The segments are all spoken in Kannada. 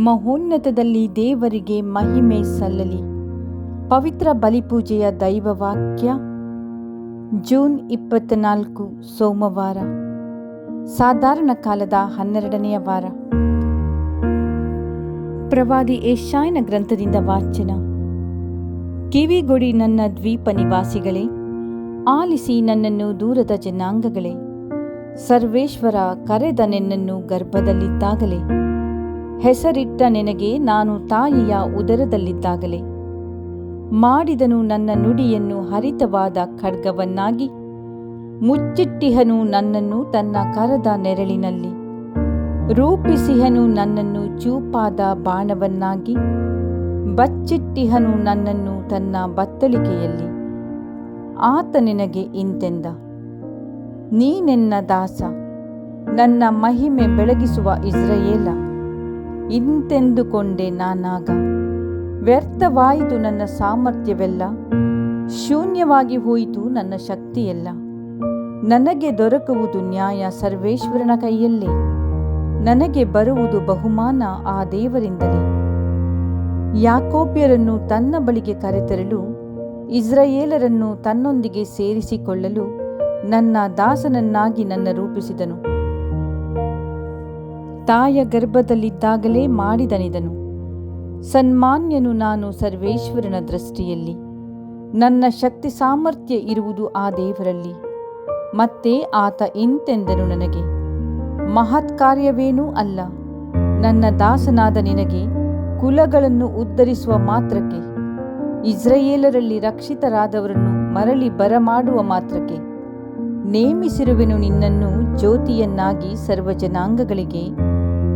ಮಹೋನ್ನತದಲ್ಲಿ ದೇವರಿಗೆ ಮಹಿಮೆ ಸಲ್ಲಲಿ. ಪವಿತ್ರ ಬಲಿಪೂಜೆಯ ದೈವವಾಕ್ಯ ಜೂನ್ 24 ಸೋಮವಾರ, ಸಾಧಾರಣ ಕಾಲದ 12ನೆಯ ವಾರ. ಪ್ರವಾದಿ ಯೆಶಾಯನ ಗ್ರಂಥದಿಂದ ವಾಚನ. ಕಿವಿಗೊಡಿ ನನ್ನ ದ್ವೀಪ ನಿವಾಸಿಗಳೇ, ಆಲಿಸಿ ನನ್ನನ್ನು ದೂರದ ಜನಾಂಗಗಳೇ. ಸರ್ವೇಶ್ವರ ಕರೆದ ನಿನ್ನನ್ನು ಗರ್ಭದಲ್ಲಿದ್ದಾಗಲೇ, ಹೆಸರಿಟ್ಟ ನಿನಗೆ ನಾನು ತಾಯಿಯ ಉದರದಲ್ಲಿದ್ದಾಗಲೇ, ಮಾಡಿದನು ನನ್ನ ನುಡಿಯನ್ನು ಹರಿತವಾದ ಖಡ್ಗವನ್ನಾಗಿ, ಮುಚ್ಚಿಟ್ಟಿಹನು ನನ್ನನ್ನು ತನ್ನ ಕರದ ನೆರಳಿನಲ್ಲಿ, ರೂಪಿಸಿಹನು ನನ್ನನ್ನು ಚೂಪಾದ ಬಾಣವನ್ನಾಗಿ, ಬಚ್ಚಿಟ್ಟಿಹನು ನನ್ನನ್ನು ತನ್ನ ಬತ್ತಳಿಕೆಯಲ್ಲಿ. ಆತ ನಿನಗೆ ಇಂತೆಂದ, ನೀನೆನ್ನ ದಾಸ, ನನ್ನ ಮಹಿಮೆ ಬೆಳಗಿಸುವ ಇಸ್ರಾಯೇಲ. ಇಂತೆಂದುಕೊಂಡೆ ನಾನಾಗ, ವ್ಯರ್ಥವಾಯಿತು ನನ್ನ ಸಾಮರ್ಥ್ಯವೆಲ್ಲ, ಶೂನ್ಯವಾಗಿ ಹೋಯಿತು ನನ್ನ ಶಕ್ತಿಯೆಲ್ಲ. ನನಗೆ ದೊರಕುವುದು ನ್ಯಾಯ ಸರ್ವೇಶ್ವರನ ಕೈಯಲ್ಲೇ, ನನಗೆ ಬರುವುದು ಬಹುಮಾನ ಆ ದೇವರಿಂದಲೇ. ಯಾಕೋಬ್ಯರನ್ನು ತನ್ನ ಬಳಿಗೆ ಕರೆತರಲು, ಇಸ್ರಾಯೇಲರನ್ನು ತನ್ನೊಂದಿಗೆ ಸೇರಿಸಿಕೊಳ್ಳಲು ನನ್ನ ದಾಸನನ್ನಾಗಿ ನನ್ನ ರೂಪಿಸಿದನು. ತಾಯ ಗರ್ಭದಲ್ಲಿದ್ದಾಗಲೇ ಮಾಡಿದನಿದನು. ಸನ್ಮಾನ್ಯನು ನಾನು ಸರ್ವೇಶ್ವರನ ದೃಷ್ಟಿಯಲ್ಲಿ, ನನ್ನ ಶಕ್ತಿ ಸಾಮರ್ಥ್ಯ ಇರುವುದು ಆ ದೇವರಲ್ಲಿ. ಮತ್ತೆ ಆತ ಇಂತೆಂದನು ನನಗೆ, ಮಹತ್ ಕಾರ್ಯವೇನೂ ಅಲ್ಲ ನನ್ನ ದಾಸನಾದ ನಿನಗೆ ಕುಲಗಳನ್ನು ಉದ್ಧರಿಸುವ ಮಾತ್ರಕ್ಕೆ, ಇಸ್ರಾಯೇಲರಲ್ಲಿ ರಕ್ಷಿತರಾದವರನ್ನು ಮರಳಿ ಬರಮಾಡುವ ಮಾತ್ರಕ್ಕೆ ನೇಮಿಸಿರುವೆನು ನಿನ್ನನ್ನು ಜ್ಯೋತಿಯನ್ನಾಗಿ ಸರ್ವಜನಾಂಗಗಳಿಗೆ,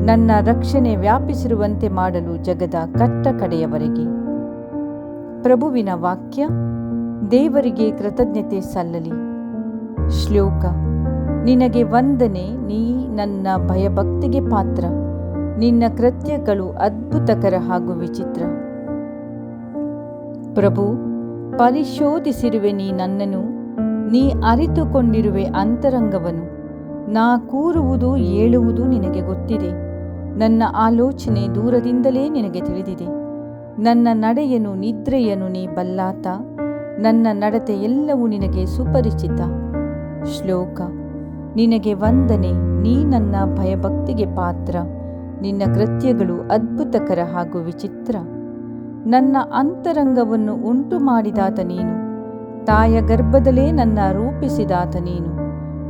ನನ್ನ ರಕ್ಷಣೆ ವ್ಯಾಪಿಸಿರುವಂತೆ ಮಾಡಲು ಜಗದ ಕಟ್ಟ ಕಡೆಯವರೆಗೆ. ಪ್ರಭುವಿನ ವಾಕ್ಯ. ದೇವರಿಗೆ ಕೃತಜ್ಞತೆ ಸಲ್ಲಲಿ. ಶ್ಲೋಕ. ನಿನಗೆ ವಂದನೆ, ನೀ ನನ್ನ ಭಯಭಕ್ತಿಗೆ ಪಾತ್ರ, ನಿನ್ನ ಕೃತ್ಯಗಳು ಅದ್ಭುತಕರ ಹಾಗೂ ವಿಚಿತ್ರ. ಪ್ರಭು, ಪರಿಶೋಧಿಸಿರುವೆ ನೀ ನನ್ನನ್ನು, ನೀ ಅರಿತುಕೊಂಡಿರುವೆ ಅಂತರಂಗವನು. ನಾ ಕೂರುವುದು ಏಳುವುದು ನಿನಗೆ ಗೊತ್ತಿದೆ, ನನ್ನ ಆಲೋಚನೆ ದೂರದಿಂದಲೇ ನಿನಗೆ ತಿಳಿದಿದೆ. ನನ್ನ ನಡೆಯನು ನಿದ್ರೆಯನು ನೀ ಬಲ್ಲಾತ, ನನ್ನ ನಡತೆ ಎಲ್ಲವೂ ನಿನಗೆ ಸುಪರಿಚಿತ. ಶ್ಲೋಕ. ನಿನಗೆ ವಂದನೆ, ನೀ ನನ್ನ ಭಯಭಕ್ತಿಗೆ ಪಾತ್ರ, ನಿನ್ನ ಕೃತ್ಯಗಳು ಅದ್ಭುತಕರ ಹಾಗೂ ವಿಚಿತ್ರ. ನನ್ನ ಅಂತರಂಗವನ್ನು ಉಂಟು ಮಾಡಿದಾತ ನೀನು, ತಾಯ ಗರ್ಭದಲ್ಲೇ ನನ್ನ ರೂಪಿಸಿದಾತ ನೀನು.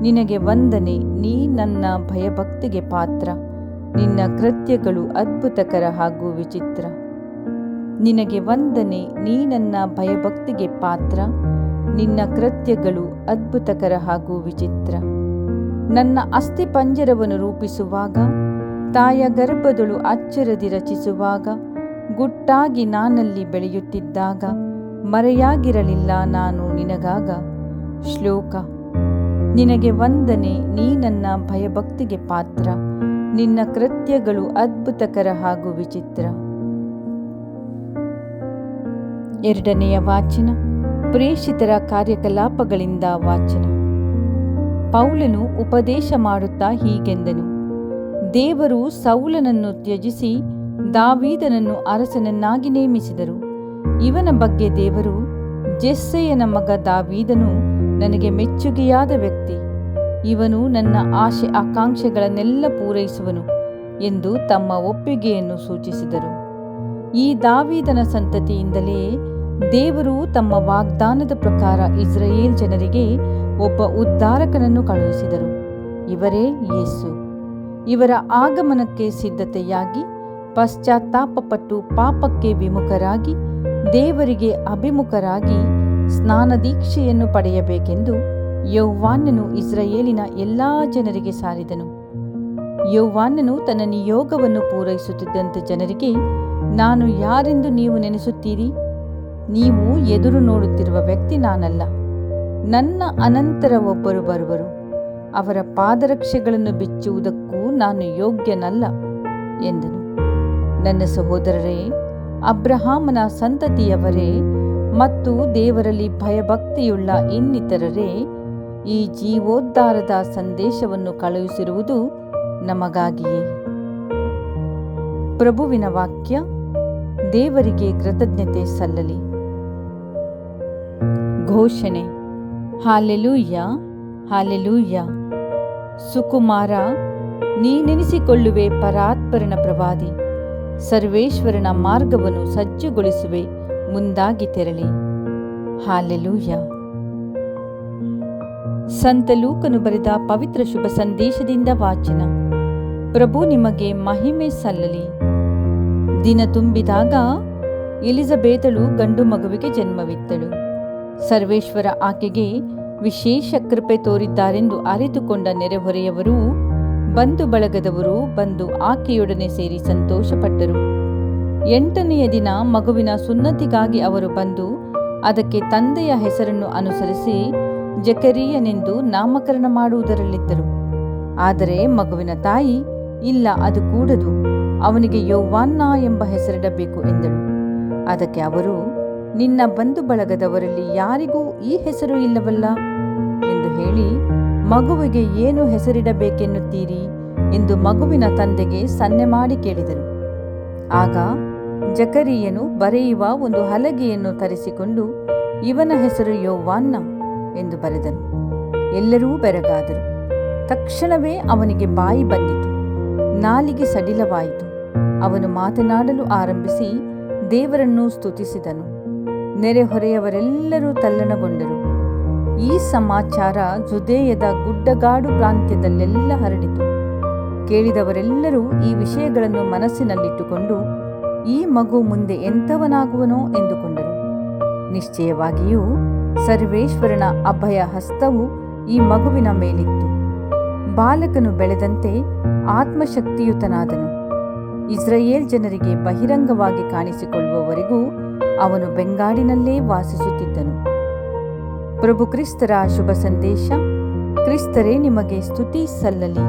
ನಿನಗೆ ವಂದನೆ, ನೀ ನನ್ನ ಭಯಭಕ್ತಿಗೆ ಪಾತ್ರ, ನಿನ್ನ ಕೃತ್ಯಗಳು ಅದ್ಭುತಕರ ಹಾಗೂ ವಿಚಿತ್ರ. ನಿನಗೆ ವಂದನೆ, ನೀ ನನ್ನ ಭಯಭಕ್ತಿಗೆ ಪಾತ್ರ, ನಿನ್ನ ಕೃತ್ಯಗಳು ಅದ್ಭುತಕರ ಹಾಗೂ ವಿಚಿತ್ರ. ನನ್ನ ಅಸ್ಥಿಪಂಜರವನ್ನು ರೂಪಿಸುವಾಗ, ತಾಯ ಗರ್ಭದಳು ಅಚ್ಚರದಿ ರಚಿಸುವಾಗ, ಗುಟ್ಟಾಗಿ ನಾನಲ್ಲಿ ಬೆಳೆಯುತ್ತಿದ್ದಾಗ ಮರೆಯಾಗಿರಲಿಲ್ಲ ನಾನು ನಿನಗಾಗ. ಶ್ಲೋಕ. ನಿನಗೆ ವಂದನೆ, ನೀ ನನ್ನ ಭಯಭಕ್ತಿಗೆ ಪಾತ್ರ, ನಿನ್ನ ಕೃತ್ಯಗಳು ಅದ್ಭುತಕರ ಹಾಗೂ ವಿಚಿತ್ರ. 2ನೆಯ ವಾಚನ. ಪ್ರೇಷಿತರ ಕಾರ್ಯಕಲಾಪಗಳಿಂದ ವಾಚನ. ಪೌಲನು ಉಪದೇಶ ಮಾಡುತ್ತಾ ಹೀಗೆಂದನು, ದೇವರು ಸೌಲನನ್ನು ತ್ಯಜಿಸಿ ದಾವೀದನನ್ನು ಅರಸನನ್ನಾಗಿ ನೇಮಿಸಿದರು. ಇವನ ಬಗ್ಗೆ ದೇವರು, ಜೆಸ್ಸೆಯನ ಮಗ ದಾವೀದನು ನನಗೆ ಮೆಚ್ಚುಗೆಯಾದ ವ್ಯಕ್ತಿ, ಇವನು ನನ್ನ ಆಶೆ ಆಕಾಂಕ್ಷೆಗಳನ್ನೆಲ್ಲ ಪೂರೈಸುವನು ಎಂದು ತಮ್ಮ ಒಪ್ಪಿಗೆಯನ್ನು ಸೂಚಿಸಿದರು. ಈ ದಾವೀದನ ಸಂತತಿಯಿಂದಲೇ ದೇವರು ತಮ್ಮ ವಾಗ್ದಾನದ ಪ್ರಕಾರ ಇಸ್ರಾಯೇಲ್ ಜನರಿಗೆ ಒಬ್ಬ ಉದ್ಧಾರಕನನ್ನು ಕಳುಹಿಸಿದರು. ಇವರೇ ಯೇಸು. ಇವರ ಆಗಮನಕ್ಕೆ ಸಿದ್ಧತೆಯಾಗಿ ಪಶ್ಚಾತ್ತಾಪಪಟ್ಟು ಪಾಪಕ್ಕೆ ವಿಮುಖರಾಗಿ ದೇವರಿಗೆ ಅಭಿಮುಖರಾಗಿ ಸ್ನಾನದೀಕ್ಷೆಯನ್ನು ಪಡೆಯಬೇಕೆಂದು ಯೋಹಾನನು ಇಸ್ರಾಯೇಲಿನ ಎಲ್ಲಾ ಜನರಿಗೆ ಸಾರಿದನು. ಯೋಹಾನನು ತನ್ನ ನಿಯೋಗವನ್ನು ಪೂರೈಸುತ್ತಿದ್ದಂತೆ ಜನರಿಗೆ, ನಾನು ಯಾರೆಂದು ನೀವು ನೆನೆಸುತ್ತೀರಿ? ನೀವು ಎದುರು ನೋಡುತ್ತಿರುವ ವ್ಯಕ್ತಿ ನಾನಲ್ಲ, ನನ್ನ ಅನಂತರ ಒಬ್ಬರು ಬರುವರು, ಅವರ ಪಾದರಕ್ಷೆಗಳನ್ನು ಬಿಚ್ಚುವುದಕ್ಕೂ ನಾನು ಯೋಗ್ಯನಲ್ಲ ಎಂದನು. ನನ್ನ ಸಹೋದರರೇ, ಅಬ್ರಹಾಮನ ಸಂತತಿಯವರೇ ಮತ್ತು ದೇವರಲ್ಲಿ ಭಯಭಕ್ತಿಯುಳ್ಳ ಇನ್ನಿತರರೇ, ಈ ಜೀವೋದ್ಧಾರದ ಸಂದೇಶವನ್ನು ಕಳುಹಿಸಿರುವುದು ನಮಗಾಗಿಯೇ. ಪ್ರಭುವಿನ ವಾಕ್ಯ. ದೇವರಿಗೆ ಕೃತಜ್ಞತೆ ಸಲ್ಲಲಿ. ಘೋಷಣೆ. Hallelujah, hallelujah. ಸುಕುಮಾರ, ನೀನೆನಿಸಿಕೊಳ್ಳುವೆ ಪರಾತ್ಪರನ ಪ್ರವಾದಿ. ಸರ್ವೇಶ್ವರನ ಮಾರ್ಗವನ್ನು ಸಜ್ಜುಗೊಳಿಸುವೆ, ಮುಂದಾಗಿ ತೆರಳಿ. ಹಾಲೆಲೂಯ್ಯ. ಸಂತ ಲೂಕನು ಬರೆದ ಪವಿತ್ರ ಶುಭ ಸಂದೇಶದಿಂದ ವಾಚನ. ಪ್ರಭು ನಿಮಗೆ ಮಹಿಮೆ ಸಲ್ಲಲಿ. ದಿನ ತುಂಬಿದಾಗ ಎಲಿಜಬೇತಳು ಗಂಡು ಮಗುವಿಗೆ ಜನ್ಮವಿತ್ತಳು. ಸರ್ವೇಶ್ವರ ಆಕೆಗೆ ವಿಶೇಷ ಕೃಪೆ ತೋರಿದ್ದಾರೆಂದು ಅರಿತುಕೊಂಡ ನೆರೆಹೊರೆಯವರೂ ಬಂಧು ಬಳಗದವರು ಬಂದು ಆಕೆಯೊಡನೆ ಸೇರಿ ಸಂತೋಷಪಟ್ಟರು. 8ನೆಯ ದಿನ ಮಗುವಿನ ಸುನ್ನತಿಗಾಗಿ ಅವರು ಬಂದು ಅದಕ್ಕೆ ತಂದೆಯ ಹೆಸರನ್ನು ಅನುಸರಿಸಿ ಜಕರೀಯನೆಂದು ನಾಮಕರಣ ಮಾಡುವುದರಲ್ಲಿದ್ದರು. ಆದರೆ ಮಗುವಿನ ತಾಯಿ, ಇಲ್ಲ, ಅದು ಕೂಡದು, ಅವನಿಗೆ ಯೋವಾನ್ನ ಎಂಬ ಹೆಸರಿಡಬೇಕು ಎಂದಳು. ಅದಕ್ಕೆ ಅವರು, ನಿನ್ನ ಬಂಧು ಬಳಗದವರಲ್ಲಿ ಯಾರಿಗೂ ಈ ಹೆಸರು ಇಲ್ಲವಲ್ಲ ಎಂದು ಹೇಳಿ, ಮಗುವಿಗೆ ಏನು ಹೆಸರಿಡಬೇಕೆನ್ನುತ್ತೀರಿ ಎಂದು ಮಗುವಿನ ತಂದೆಗೆ ಸನ್ನೆ ಮಾಡಿ ಕೇಳಿದರು. ಆಗ ಜಕರೀಯನು ಬರೆಯುವ ಒಂದು ಹಲಗೆಯನ್ನು ತರಿಸಿಕೊಂಡು, ಇವನ ಹೆಸರು ಯೋವಾನ್ನ ಎಂದು ಬರೆದನು. ಎಲ್ಲರೂ ಬೆರಗಾದರು. ತಕ್ಷಣವೇ ಅವನಿಗೆ ಬಾಯಿ ಬಂದಿತು, ನಾಲಿಗೆ ಸಡಿಲವಾಯಿತು. ಅವನು ಮಾತನಾಡಲು ಆರಂಭಿಸಿ ದೇವರನ್ನು ಸ್ತುತಿಸಿದನು. ನೆರೆಹೊರೆಯವರೆಲ್ಲರೂ ತಲ್ಲಣಗೊಂಡರು. ಈ ಸಮಾಚಾರ ಜುದೇಯದ ಗುಡ್ಡಗಾಡು ಪ್ರಾಂತ್ಯದಲ್ಲೆಲ್ಲ ಹರಡಿತು. ಕೇಳಿದವರೆಲ್ಲರೂ ಈ ವಿಷಯಗಳನ್ನು ಮನಸ್ಸಿನಲ್ಲಿಟ್ಟುಕೊಂಡು, ಈ ಮಗು ಮುಂದೆ ಎಂಥವನಾಗುವನೋ ಎಂದುಕೊಂಡರು. ನಿಶ್ಚಯವಾಗಿಯೂ ಸರ್ವೇಶ್ವರನ ಅಭಯ ಹಸ್ತವು ಈ ಮಗುವಿನ ಮೇಲಿತ್ತು. ಬಾಲಕನು ಬೆಳೆದಂತೆ ಆತ್ಮಶಕ್ತಿಯುತನಾದನು. ಇಸ್ರಾಯೇಲ್ ಜನರಿಗೆ ಬಹಿರಂಗವಾಗಿ ಕಾಣಿಸಿಕೊಳ್ಳುವವರೆಗೂ ಅವನು ಬೆಂಗಾಡಿನಲ್ಲೇ ವಾಸಿಸುತ್ತಿದ್ದನು. ಪ್ರಭು ಕ್ರಿಸ್ತರ ಶುಭ ಸಂದೇಶ. ಕ್ರಿಸ್ತರೇ ನಿಮಗೆ ಸ್ತುತಿ ಸಲ್ಲಲಿ.